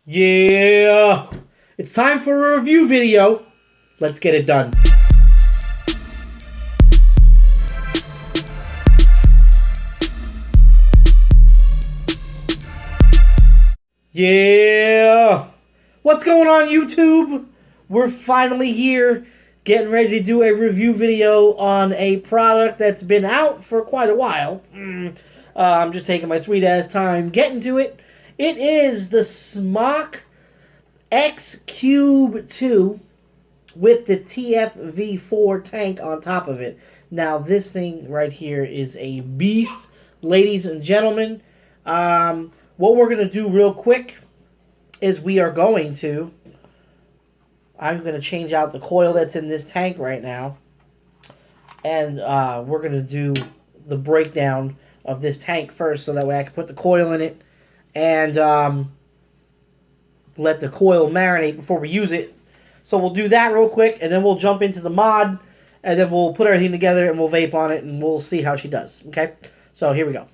Yeah! It's time for a review video. Let's get it done. Yeah! What's going on, YouTube? We're finally here, getting ready to do a review video on a product that's been out for quite a while. I'm just taking my sweet ass time getting to it. It is the Smok X Cube 2 with the TFV4 tank on top of it. Now, this thing right here is a beast, ladies and gentlemen. What we're going to do real quick is I'm going to change out the coil that's in this tank right now. And we're going to do the breakdown of this tank first so that way I can put the coil in it and let the coil marinate before we use it. So we'll do that real quick, and then we'll jump into the mod, and then we'll put everything together, and we'll vape on it, and we'll see how she does. Okay? So here we go.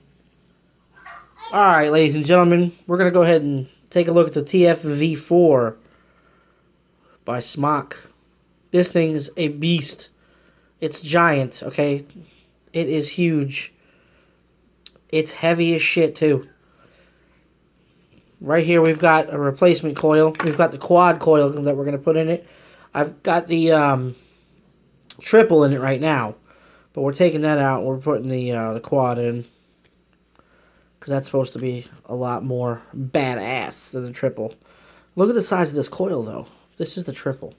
Alright, ladies and gentlemen, we're going to go ahead and take a look at the TFV4 by Smok. This thing is a beast. It's giant, okay? It is huge. It's heavy as shit, too. Right here, we've got a replacement coil. We've got the quad coil that we're going to put in it. I've got the triple in it right now. But we're taking that out. We're putting the quad in. Because that's supposed to be a lot more badass than the triple. Look at the size of this coil, though. This is the triple.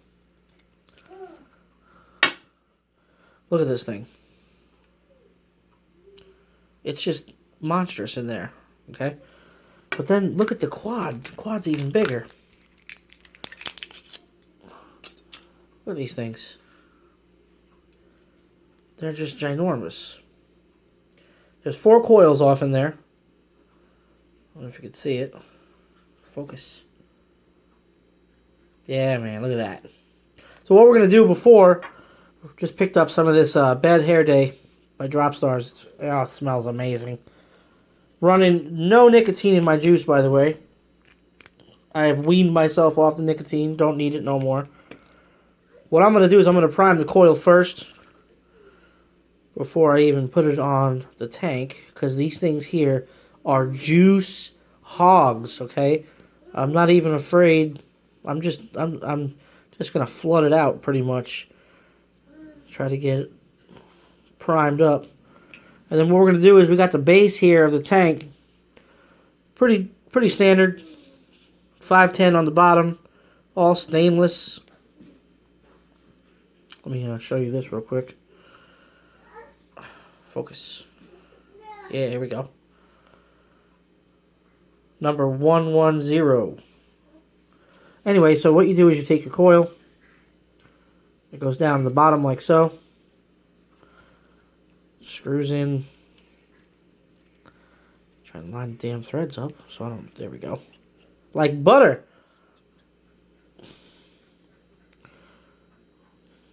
Look at this thing. It's just monstrous in there. Okay? But then look at the quad. The quad's even bigger. Look at these things. They're just ginormous. There's 4 coils off in there. I don't know if you can see it. Focus. Yeah, man, look at that. So what we're going to do before, just picked up some of this Bad Hair Day by Drop Stars. Oh, it smells amazing. Running no nicotine in my juice, by the way. I have weaned myself off the nicotine. Don't need it no more. What I'm going to do is I'm going to prime the coil first before I even put it on the tank, because these things here are juice hogs, okay? I'm not even afraid. I'm just going to flood it out pretty much. Try to get it primed up. And then what we're going to do is we got the base here of the tank. Pretty standard. 510 on the bottom. All stainless. Let me show you this real quick. Focus. Yeah, here we go. Number 110. Anyway, so what you do is you take your coil. It goes down to the bottom like so. Screws in. Trying to line the damn threads up so I don't. There we go. Like butter.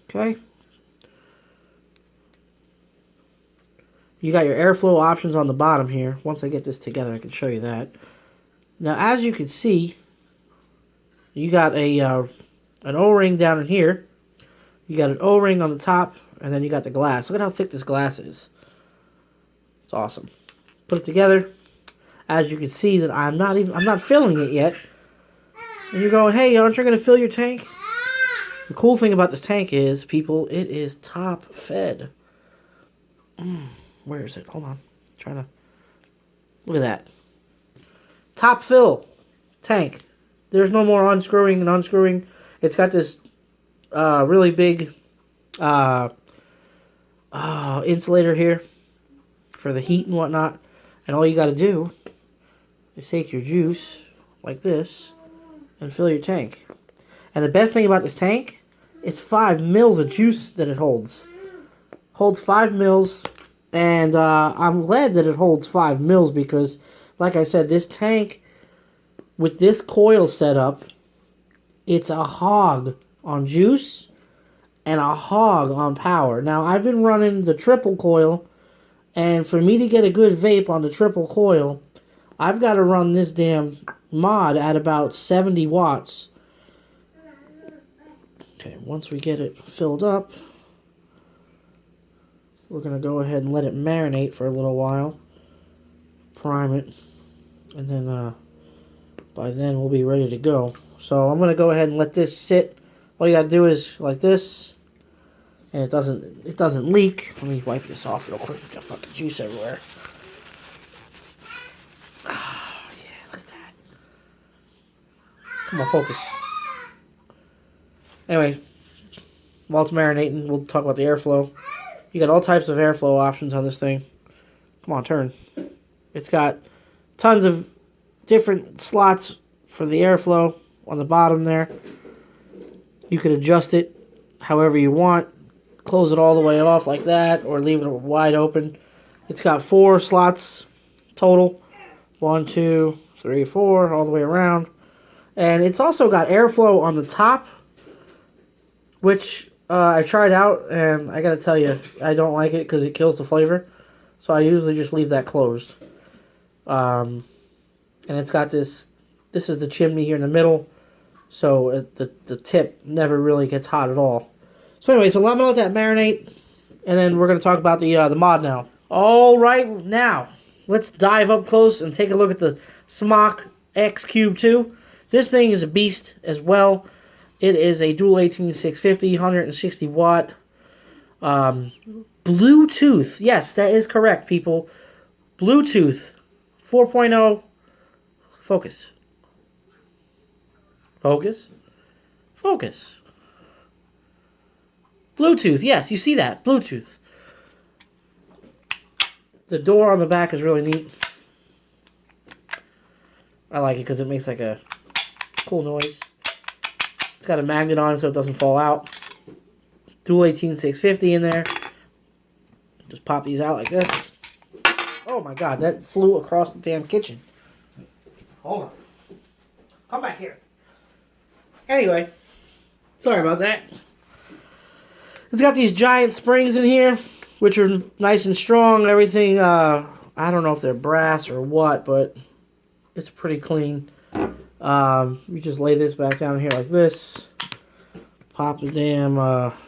Okay. You got your airflow options on the bottom here. Once I get this together, I can show you that. Now, as you can see, you got a an O-ring down in here. You got an O-ring on the top. And then you got the glass. Look at how thick this glass is. It's awesome. Put it together. As you can see that I'm not filling it yet. And you're going, hey, aren't you going to fill your tank? The cool thing about this tank is, people, it is top fed. Where is it? Hold on. Look at that. Top fill tank. There's no more unscrewing and unscrewing. It's got this really big insulator here for the heat and whatnot, and all you got to do is take your juice like this and fill your tank. And the best thing about this tank, it's 5 mils of juice that it holds. Holds 5 mils, and I'm glad that it holds 5 mils because, like I said, this tank with this coil setup, it's a hog on juice and a hog on power. Now, I've been running the triple coil, and for me to get a good vape on the triple coil, I've got to run this damn mod at about 70 watts. Okay, once we get it filled up, we're going to go ahead and let it marinate for a little while. Prime it. And then by then we'll be ready to go. So I'm going to go ahead and let this sit. All you got to do is like this. And it doesn't leak. Let me wipe this off real quick. Got fucking juice everywhere. Ah, yeah, look at that. Come on, focus. Anyway, while it's marinating, we'll talk about the airflow. You got all types of airflow options on this thing. Come on, turn. It's got tons of different slots for the airflow on the bottom there. You can adjust it however you want. Close it all the way off like that, or leave it wide open. It's got 4 slots total. 1, 2, 3, 4, all the way around. And it's also got airflow on the top, which I tried out, and I gotta tell you, I don't like it because it kills the flavor. So I usually just leave that closed. And it's got this is the chimney here in the middle, so the tip never really gets hot at all. So anyway, so I'm going to let that marinate, and then we're going to talk about the mod now. All right, now, let's dive up close and take a look at the Smok X Cube 2. This thing is a beast as well. It is a dual 18650, 160 watt, Bluetooth. Yes, that is correct, people. Bluetooth 4.0. Focus. Focus. Focus. Bluetooth, yes, you see that. Bluetooth. The door on the back is really neat. I like it because it makes like a cool noise. It's got a magnet on it so it doesn't fall out. Dual 18650 in there. Just pop these out like this. Oh my god, that flew across the damn kitchen. Hold on. Come back here. Anyway, sorry about that. It's got these giant springs in here, which are nice and strong. Everything, I don't know if they're brass or what, but it's pretty clean. You just lay this back down here like this. Pop the damn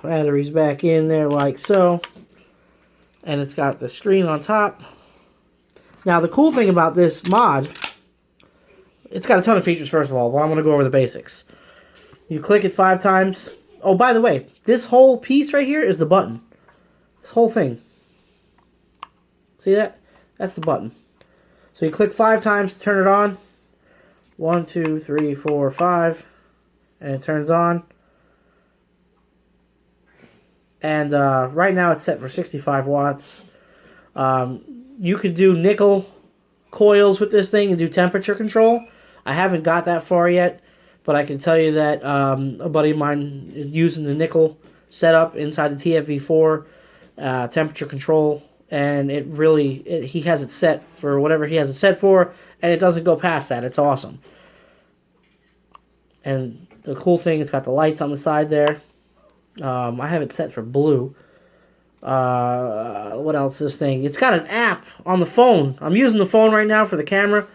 batteries back in there like so. And it's got the screen on top. Now, the cool thing about this mod, it's got a ton of features, first of all, but I'm going to go over the basics. You click it 5 times. Oh, by the way, this whole piece right here is the button. This whole thing. See that? That's the button. So you click 5 times to turn it on. 1, 2, 3, 4, 5. And it turns on. And right now it's set for 65 watts. You could do nickel coils with this thing and do temperature control. I haven't got that far yet. But I can tell you that a buddy of mine is using the nickel setup inside the TFV4 temperature control, and he has it set for whatever he has it set for, and it doesn't go past that. It's awesome. And the cool thing, it's got the lights on the side there. I have it set for blue. What else is this thing? It's got an app on the phone. I'm using the phone right now for the camera.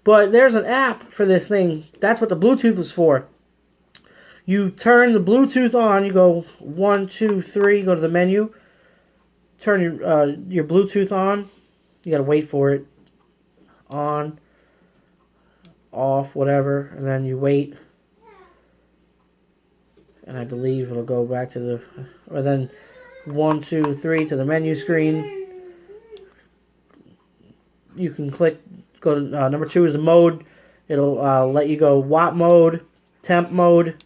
But there's an app for this thing. That's what the Bluetooth was for. You turn the Bluetooth on. You go 1, 2, 3. Go to the menu. Turn your Bluetooth on. You gotta wait for it. On. Off. Whatever. And then you wait. And I believe it'll go back to the... Or then 1, 2, 3 to the menu screen. You can click... Go to number 2 is the mode. It'll let you go watt mode, temp mode,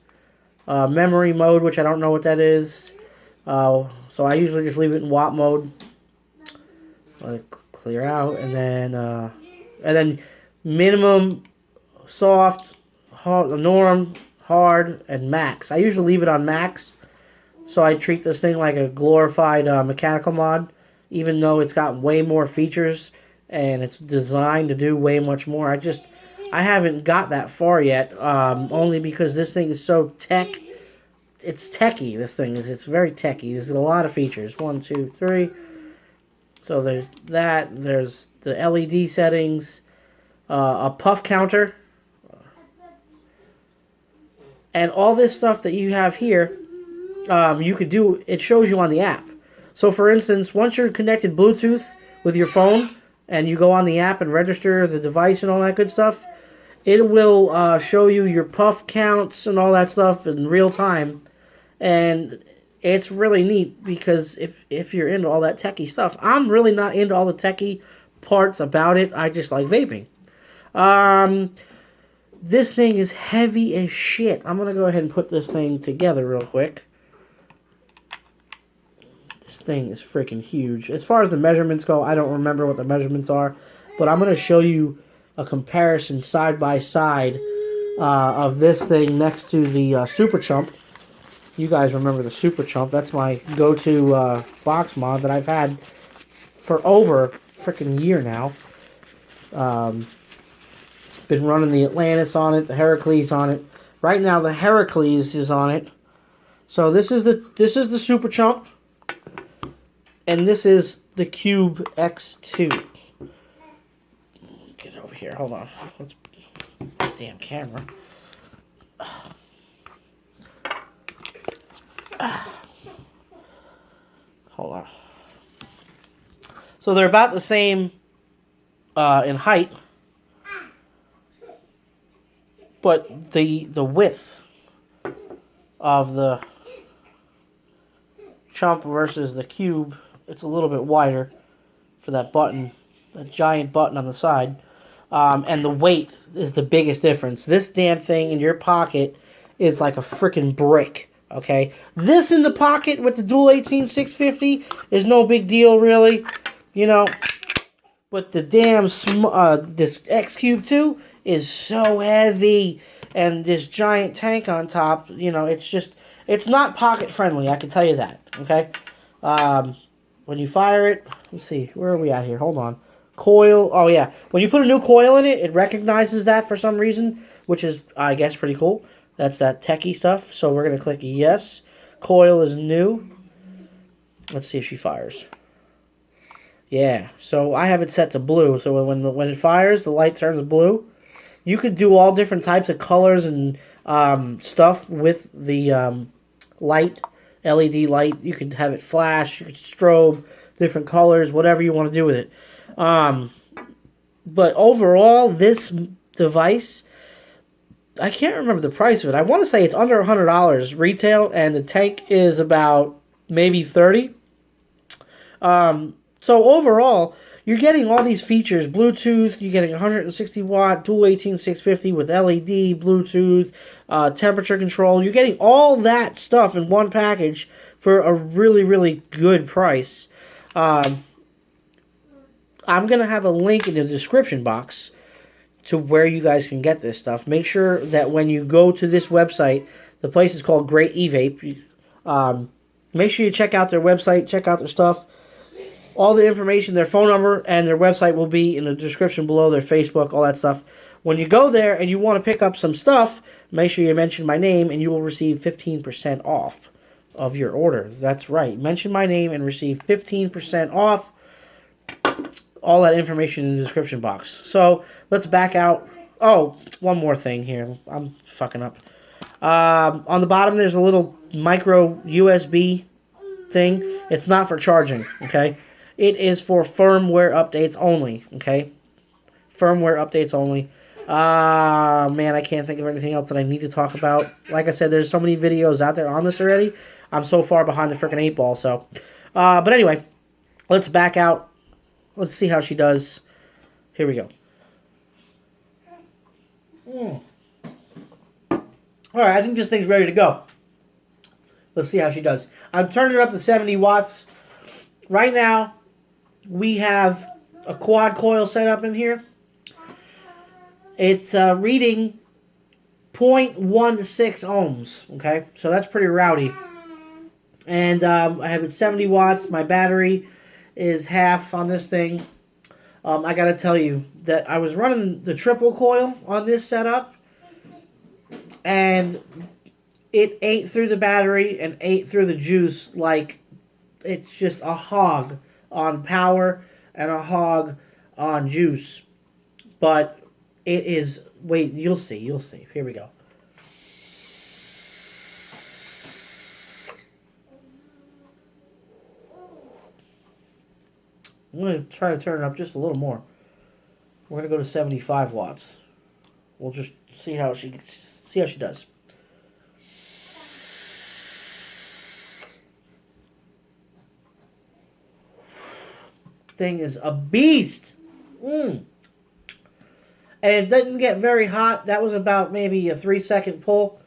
memory mode, which I don't know what that is. So I usually just leave it in watt mode. Let it clear out, and then minimum, soft, norm, hard, and max. I usually leave it on max, so I treat this thing like a glorified mechanical mod, even though it's got way more features. And it's designed to do way much more. I haven't got that far yet, only because this thing is so it's techy, this thing is. It's very techy. There's a lot of features. 1, 2, 3. So there's that. There's the LED settings. a puff counter, and all this stuff that you have here, you could do. It shows you on the app. So, for instance, once you're connected Bluetooth with your phone, and you go on the app and register the device and all that good stuff, it will show you your puff counts and all that stuff in real time. And it's really neat because if you're into all that techie stuff, I'm really not into all the techie parts about it. I just like vaping. This thing is heavy as shit. I'm going to go ahead and put this thing together real quick. This thing is freaking huge. As far as the measurements go, I don't remember what the measurements are, but I'm going to show you a comparison side by side of this thing next to the Super Chump. You guys remember the Super Chump. That's my go-to box mod that I've had for over freaking year now. Been running the Atlantis on it, the Heracles on it. Right now the Heracles is on it. So this is the Super Chump, and this is the Cube X2. Get over here. Hold on. Let's damn camera. Hold on. So they're about the same in height, but the width of the Chump versus the Cube, it's a little bit wider for that button, that giant button on the side, and the weight is the biggest difference. This damn thing in your pocket is like a freaking brick. Okay, this in the pocket with the dual 18650 is no big deal, really, you know. But the damn this X Cube 2 is so heavy, and this giant tank on top, you know, it's not pocket friendly. I can tell you that. Okay, when you fire it, let's see, where are we at here? Hold on, coil. Oh yeah, when you put a new coil in it, it recognizes that for some reason, which is, I guess, pretty cool. That's that techie stuff. So we're going to click yes. Coil is new. Let's see if she fires. Yeah. So I have it set to blue. So when it fires, the light turns blue. You could do all different types of colors and stuff with the light, LED light. You could have it flash. You could strobe, different colors, whatever you want to do with it. But overall, this device, I can't remember the price of it. I want to say it's under $100 retail, and the tank is about maybe $30. So overall, you're getting all these features: Bluetooth. You're getting 160 watt dual 18650 with LED, Bluetooth, temperature control. You're getting all that stuff in one package for a really, really good price. I'm gonna have a link in the description box to where you guys can get this stuff. Make sure that when you go to this website, the place is called Great eVape. Make sure you check out their website, check out their stuff. All the information, their phone number, and their website will be in the description below, their Facebook, all that stuff. When you go there and you want to pick up some stuff, make sure you mention my name and you will receive 15% off of your order. That's right. Mention my name and receive 15% off. All that information in the description box. So let's back out. Oh, one more thing here. I'm fucking up. On the bottom, there's a little micro USB thing. It's not for charging, okay? It is for firmware updates only, okay? Firmware updates only. Man, I can't think of anything else that I need to talk about. Like I said, there's so many videos out there on this already. I'm so far behind the freaking 8 ball, so. But anyway, let's back out. Let's see how she does. Here we go. Alright, I think this thing's ready to go. Let's see how she does. I'm turning it up to 70 watts. Right now, we have a quad coil set up in here. It's reading 0.16 ohms. Okay, so that's pretty rowdy. And I have it 70 watts. My battery is half on this thing. I gotta tell you that I was running the triple coil on this setup, and it ate through the battery and ate through the juice like it's just a hog on power and a hog on juice. But It is... Wait, you'll see. You'll see. Here we go. I'm going to try to turn it up just a little more. We're going to go to 75 watts. We'll just see how she does. Thing is a beast. And it didn't get very hot. That was about maybe a 3-second pull.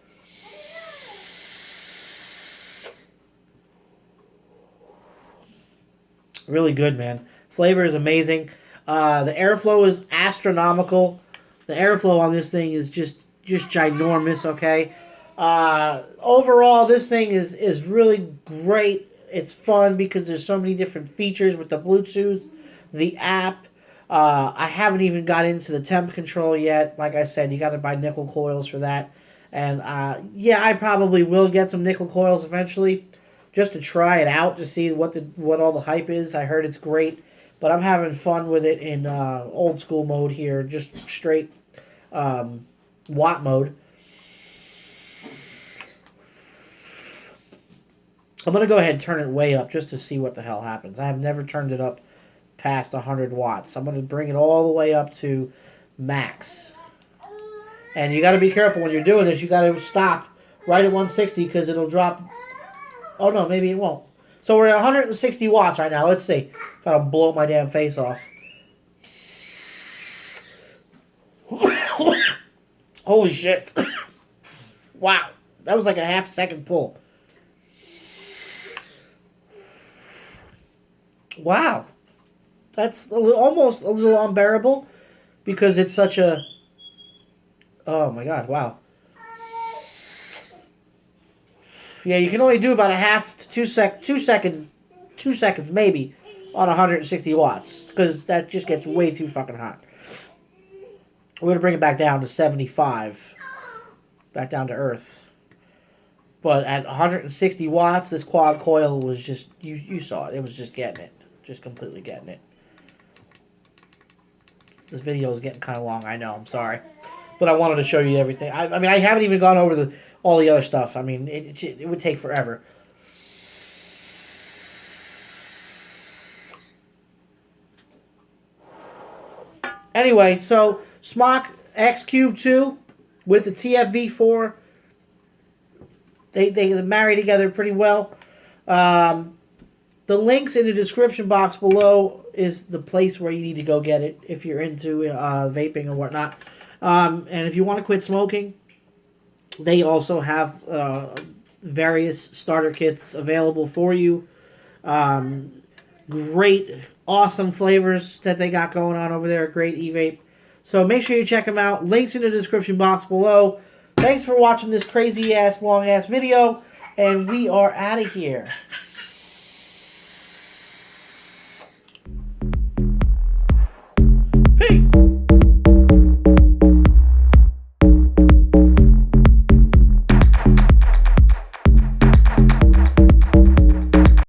Really good, man. Flavor is amazing. The airflow is astronomical. The airflow on this thing is just ginormous, okay? Overall, this thing is really great. It's fun because there's so many different features with the Bluetooth, the app. I haven't even got into the temp control yet. Like I said, you got to buy nickel coils for that. And yeah, I probably will get some nickel coils eventually, just to try it out to see what all the hype is. I heard it's great, but I'm having fun with it in old school mode here, just straight watt mode. I'm going to go ahead and turn it way up just to see what the hell happens. I have never turned it up past 100 watts. I'm going to bring it all the way up to max. And you got to be careful when you're doing this. You got to stop right at 160 because it'll drop. Oh, no, maybe it won't. So we're at 160 watts right now. Let's see if I'll blow my damn face off. Holy shit. Wow. That was like a half-second pull. Wow. That's almost a little unbearable because it's such a... Oh, my God. Wow. Yeah, you can only do about a half to 2 seconds maybe on 160 watts because that just gets way too fucking hot. We're going to bring it back down to 75. Back down to earth. But at 160 watts, this quad coil was just... You saw it. It was just getting it. Just completely getting it. This video is getting kind of long, I know. I'm sorry. But I wanted to show you everything. I mean, I haven't even gone over all the other stuff. I mean, it would take forever. Anyway, so Smok X Cube 2 with the TFV4. They marry together pretty well. The links in the description box below is the place where you need to go get it if you're into vaping or whatnot. And if you want to quit smoking, they also have various starter kits available for you. Great, awesome flavors that they got going on over there. Great e-vape. So make sure you check them out. Links in the description box below. Thanks for watching this crazy-ass, long-ass video. And we are out of here. Peace!